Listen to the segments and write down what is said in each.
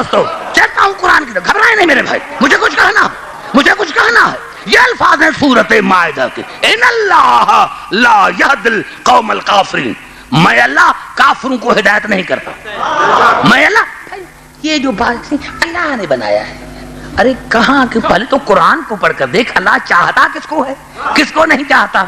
دوستو چلتا ہوں قرآن کی طرف، گھبرائے نہیں میرے بھائی، مجھے کچھ کہنا ہے. یہ الفاظ ہیں سورۃ مائدہ کے، ان اللہ لا یہدی القوم الکافرین، میں اللہ کافروں کو ہدایت نہیں کرتا. میں اللہ، یہ جو بات اللہ نے بنایا ہے، ارے کہاں کہ پہلے تو قرآن کو پڑھ کر دیکھ، اللہ چاہتا کس کو ہے، کس کو نہیں چاہتا.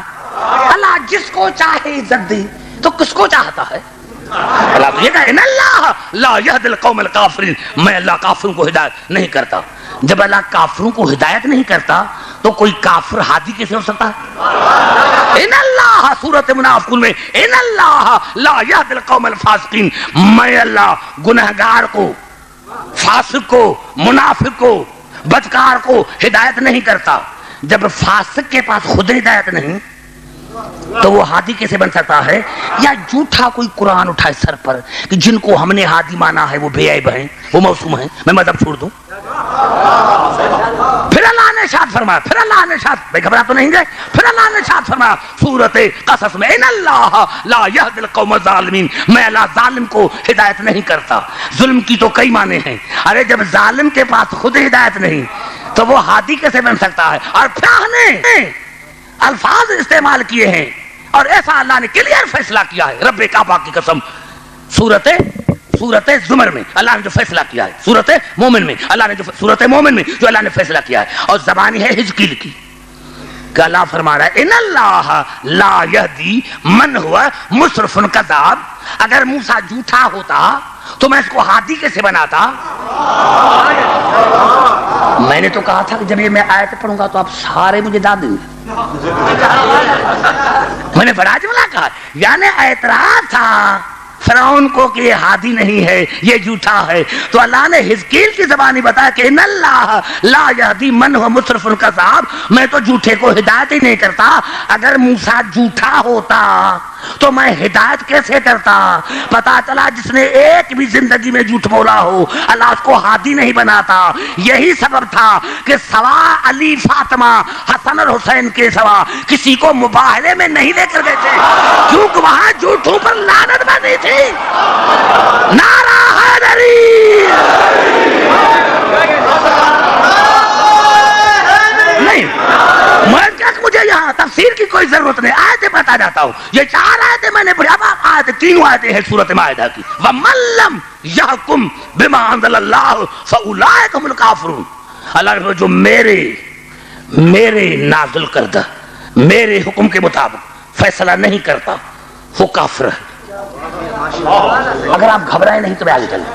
اللہ جس کو چاہے عزت دے، تو کس کو چاہتا ہے؟ اللہ تو یہ کہا ان اللہ لا یہدی القوم الکافرین، میں اللہ کافروں کو ہدایت نہیں کرتا. جب اللہ کافروں کو ہدایت نہیں کرتا تو کوئی کافر ہادی کیسے ہو سکتا ہے؟ ان اللہ، سورۃ منافقون میں ان اللہ لا یہدی القوم الفاسقین، میں اللہ گنہگار کو، فاسق کو، منافق کو، بدکار کو ہدایت نہیں کرتا. جب فاسق کے پاس خود ہدایت نہیں تو وہ ہادی کیسے بن سکتا ہے؟ یا جھوٹا کوئی قرآن اٹھائے سر پر کہ جن کو ہم نے ہادی مانا ہے وہ بے عیب ہیں، وہ معصوم ہیں، میں مذہب چھوڑ دوں. پھر اللہ نے ارشاد فرمایا، پھر اللہ نے ارشاد، بھائی گھبرا تو نہیں گئے، پھر اللہ نے ارشاد فرمایا سورۃ قصص میں ان اللہ لا یہدی القوم الظالمین، میں اللہ ظالم کو ہدایت نہیں کرتا. ظلم کی تو کئی معنی ہیں، ارے جب ظالم کے پاس خود ہدایت نہیں تو وہ ہادی کیسے بن سکتا ہے؟ اور پھر نے الفاظ استعمال کیے ہیں اور ایسا اللہ نے کلیئر فیصلہ کیا ہے، رب کعبہ کی قسم. سورۃ زمر میں اللہ نے جو فیصلہ کیا ہے، سورۃ مومن میں اللہ نے جو اللہ نے فیصلہ کیا ہے، اور زبانی ہے حزقیل کی کہ اللہ فرما رہا ہے ان اللہ لا یہدی من ہوا مسرف کذاب. اگر موسیٰ جھوٹا ہوتا تو میں اس کو ہادی کیسے بناتا؟ میں نے تو کہا تھا کہ جب یہ میں آیت پڑھوں گا تو آپ سارے مجھے داد دیں گے. میں نے بڑا جملہ کہا، یعنی اعتراض تھا فرعون کو کہ یہ ہادی نہیں ہے، یہ جھوٹا ہے، تو اللہ نے حزقیل کی زبانی بتایا کہ ان اللہ لا یہدی من هو مسرف کذاب، میں تو جھوٹے کو ہدایت ہی نہیں کرتا. اگر موسیٰ جھوٹا ہوتا تو میں ہدایت کیسے کرتا؟ پتا چلا جس نے ایک بھی زندگی میں جھوٹ بولا ہو اللہ اس کو ہادی نہیں بناتا. یہی سبب تھا کہ سوا علی فاطمہ حسن اور حسین کے سوا کسی کو مباہلے میں نہیں لے کر گئے تھے، کیونکہ وہاں جھوٹوں پر لعنت بنی تھی. نعرہ حیدری نہیں، مجھے یہاں تفسیر کی کوئی ضرورت نہیں، آیتیں بتا جاتا ہوں. یہ 4 آیتیں میں نے آیتیں 3 آیتیں ہیں سورۃ مائدہ کی. وَمَن لَّمْ يَحْكُمْ بِمَا أَنزَلَ اللَّهُ فَأُولَٰئِكَ هُمُ الْكَافِرُونَ. اللہ جو میرے نازل کردہ میرے حکم کے مطابق فیصلہ نہیں کرتا وہ کافر ہے. اگر آپ گھبرائے نہیں تو میں آگے چلیں.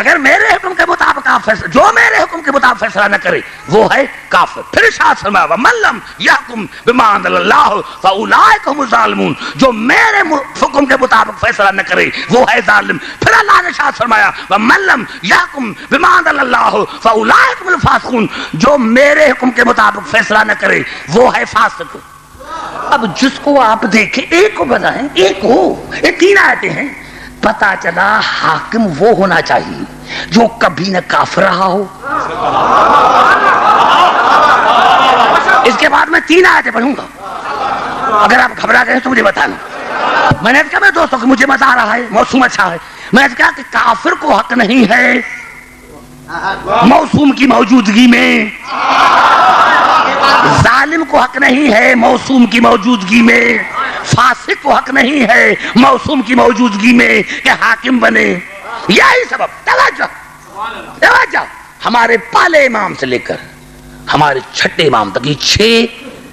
اگر میرے حکم کے مطابق آپ فیصلہ، جو میرے حکم کے مطابق فیصلہ نہ کرے وہ ہے کافر. پھر ارشاد فرمایا وَمَن لَّمْ يَحْكُمْ بِمَا أَنزَلَ اللَّهُ فَأُولَٰئِكَ هُمُ الظَّالِمُونَ. جو میرے حکم کے مطابق فیصلہ نہ کرے وہ ہے ظالم. پھر اللہ نے ارشاد فرمایا وَمَن لَّمْ يَحْكُمْ بِمَا أَنزَلَ اللَّهُ فَأُولَٰئِكَ هُمُ الْفَاسِقُونَ. جو میرے حکم کے مطابق فیصلہ نہ کرے وہ ہے فاسق. اب جس کو آپ دیکھیں ایک کو بتائیں، ایک ہو، یہ 3 آیتیں ہیں. پتا چلا حاکم وہ ہونا چاہیے جو کبھی نہ کافر رہا ہو. اس کے بعد میں 3 آیتیں پڑھوں گا، اگر آپ گھبرا گئے تو مجھے بتانا. میں نے کہا میں دوستوں کہ مجھے مزہ آ رہا ہے، موسم اچھا ہے. میں نے کہا کہ کافر کو حق نہیں ہے موسوم کی موجودگی میں، ظالم کو حق نہیں ہے موسوم کی موجودگی میں، فاسق کو حق نہیں ہے موسوم کی موجودگی میں کہ حاکم بنے. یہی سبب. توجہ، ہمارے پہلے امام سے لے کر ہمارے چھٹے امام تک یہ 6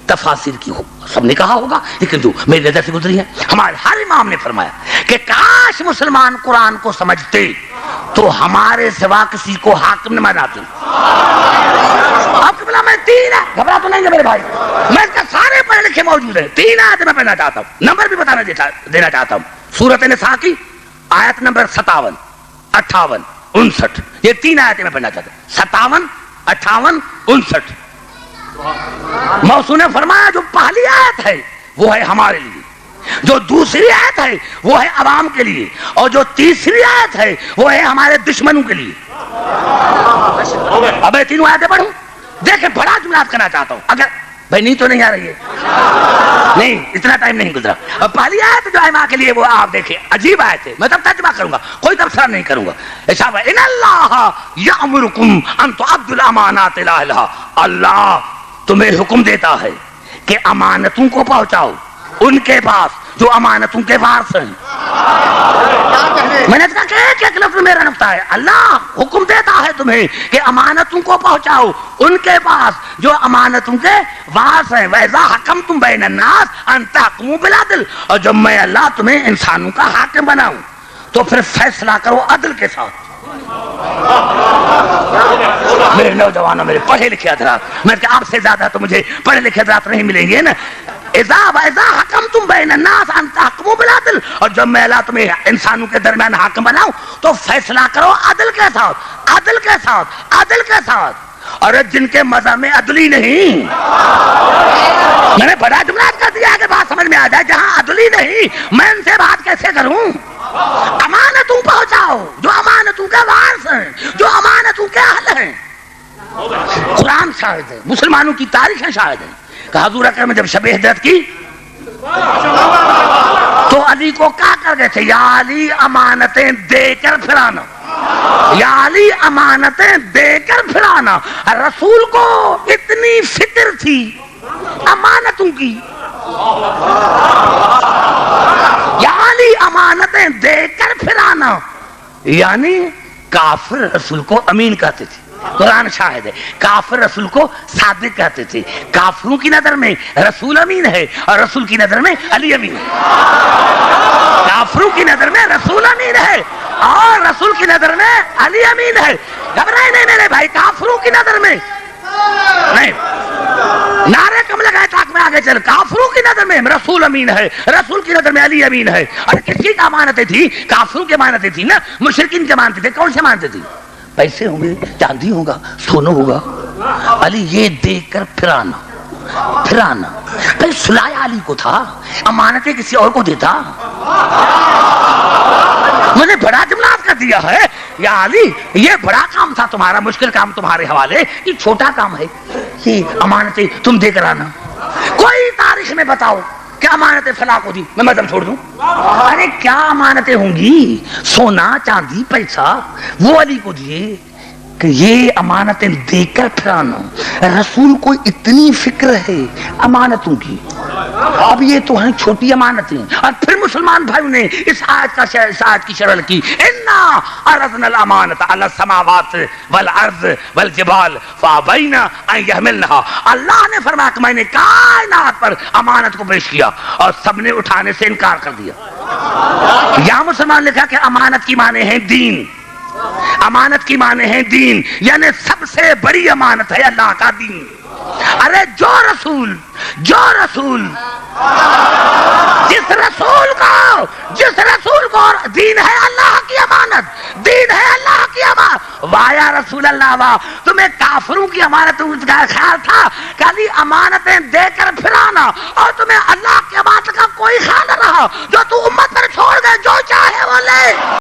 تفاسیر کی ہو، سب نے کہا ہوگا لیکن جو میری نظر سے گزری ہے، ہمارے ہر امام نے فرمایا کہ کاش مسلمان قرآن کو سمجھتے تو ہمارے سوا کسی کو حاکم نہ بناتے. آپ کو بلا میں 3 ہے، گھبرا تو نہیں ہے میرے بھائی، میں اس کا سارے پڑھے لکھے موجود ہیں. 3 آیتیں میں پڑھنا چاہتا ہوں، نمبر بھی دینا چاہتا ہوں. سورۃ نساء کی آیت نمبر 57، 58، 59، یہ 3 آیتیں میں پڑھنا چاہتا ہوں. 57، 58، 59. موسو نے فرمایا جو پہلی آیت ہے وہ ہے ہمارے لیے، جو دوسری آیت ہے وہ ہے عوام کے لیے، اور جو تیسری آیت ہے وہ ہے ہمارے دشمنوں کے لیے. اب میں 3 آیتیں پڑھوں. دیکھیں بڑا جملہ کرنا چاہتا ہوں. اگر بھائی نہیں تو نہیں آ رہی ہے؟ نہیں، اتنا ٹائم نہیں گزرا. اور پہلی آیت جو ہے ماں کے لیے وہ آپ دیکھیں عجیب آیت ہے. میں تب ترجمہ کروں گا، کوئی تبصرہ نہیں کروں گا. ارشاد ہے ان اللہ یامرکم ان تؤدوا الامانات الی اہلھا. اللہ تمہیں حکم دیتا ہے کہ امانتوں کو پہنچاؤ ان کے پاس جو امانتوں کے وارث ہیں. میں نے کہا کہ ایک لفظ میرا نقطہ ہے. اللہ حکم دیتا ہے تمہیں کہ امانتوں کو پہنچاؤ ان کے پاس جو امانتوں کے وارث ہیں. وَإِذَا حَكَمْتُمْ بَيْنَ النَّاسِ أَن تَحْكُمُوا بِالْعَدْلِ. اور جب میں اللہ تمہیں انسانوں کا حاکم بناؤں تو پھر فیصلہ کرو عدل کے ساتھ. میرے نوجوانوں، میرے پڑھے لکھے حضرات، میں کہ آپ سے زیادہ تو مجھے پڑھے لکھے حضرات نہیں ملیں گے نا. اذا حکمتم بین الناس ان تحکموا بالعدل. اور جب میں اللہ تمہیں انسانوں کے درمیان حاکم بناؤں تو فیصلہ کرو عدل کے ساتھ، عدل کے ساتھ، عدل کے ساتھ. اور جن کے مذہب میں عدلی نہیں، میں نے بڑا جملہ کر دیا کہ بات سمجھ میں آ جائے. جہاں عدلی نہیں میں ان سے بات کیسے کروں؟ امانتوں پہنچاؤ جو امانتوں کے وارث ہیں، جو امانتوں کے اہل ہیں. قرآن شاہد ہے، مسلمانوں کی تاریخیں شاہد ہیں کہ حضور اکرم جب شب ہجرت کی تو علی کو کیا کر گئے تھے؟ یا علی امانتیں دے کر پھرانا، یا علی امانتیں دے کر پھرانا. رسول کو اتنی فکر تھی امانتوں کی، یا علی امانتیں دے کر پھرانا. یعنی کافر رسول کو امین کہتے تھے. قرآن شاہد ہے. کافر رسول کو صادق کہتے تھے. کافروں کی نظر میں رسول امین ہے اور رسول کی نظر میں علی امین ہے. کافروں کی نظر میں رسول امین ہے اور رسول کی نظر میں علی امین ہے. گھبرائے نہیں میرے بھائی، کافروں کی نظر میں نہیں، نعرے کم لگائے تاکہ میں آگے چل. کافروں کی نظر میں رسول امین ہے، رسول کی نظر میں علی امین ہے. اور کسی کی امانتیں تھی؟ کافروں کی امانتیں تھی نا. مشرکین کی امانتیں تھے. کون سی امانتیں تھی؟ پیسے ہوں گے، چاندی ہوگا، سونا ہوگا. علی یہ دیکھ کر پھرانا. پھر سلایا علی کو تھا، امانتیں کسی اور کو دیتا. میں نے بڑا جملہ کر دیا ہے، یا علی یہ بڑا کام تھا تمہارا، مشکل کام تمہارے حوالے، یہ چھوٹا کام ہے. یہ امانتیں تم دے کر آنا. کوئی تاریخ میں بتاؤ کہ امانتیں فلاں کو دی، میں مذہب چھوڑ دوں؟ ارے کیا امانتیں ہوں گی؟ سونا، چاندی، پیسہ وہ علی کو دیے کہ یہ امانتیں دے کر پھرانا. رسول کو اتنی فکر ہے امانتوں کی. اب یہ تو ہیں چھوٹی امانتیں. اور پھر مسلمان بھائیوں نے اس آیت کی شرح کی، انا عرضنا الامانۃ علی السماوات والارض والجبال فابین ان یحملنها. اللہ نے فرمایا کہ میں نے کائنات پر امانت کو پیش کیا اور سب نے اٹھانے سے انکار کر دیا. یا مسلمان لکھا کہ امانت کی معنی ہے دین. امانت کی معنی ہے دین، یعنی سب سے بڑی امانت ہے اللہ کا دین. ارے جو رسول جس رسول کو دین ہے اللہ کی امانت، دین ہے اللہ کی امانت. واہ یا رسول اللہ واہ، تمہیں کافروں کی امانت کا خیال تھا کہ علی امانتیں دے کر پھرانا، اور تمہیں اللہ کی امانت کا کوئی خیال نہ رہا جو تو امت پر چھوڑ گئے، جو چاہے وہ لے.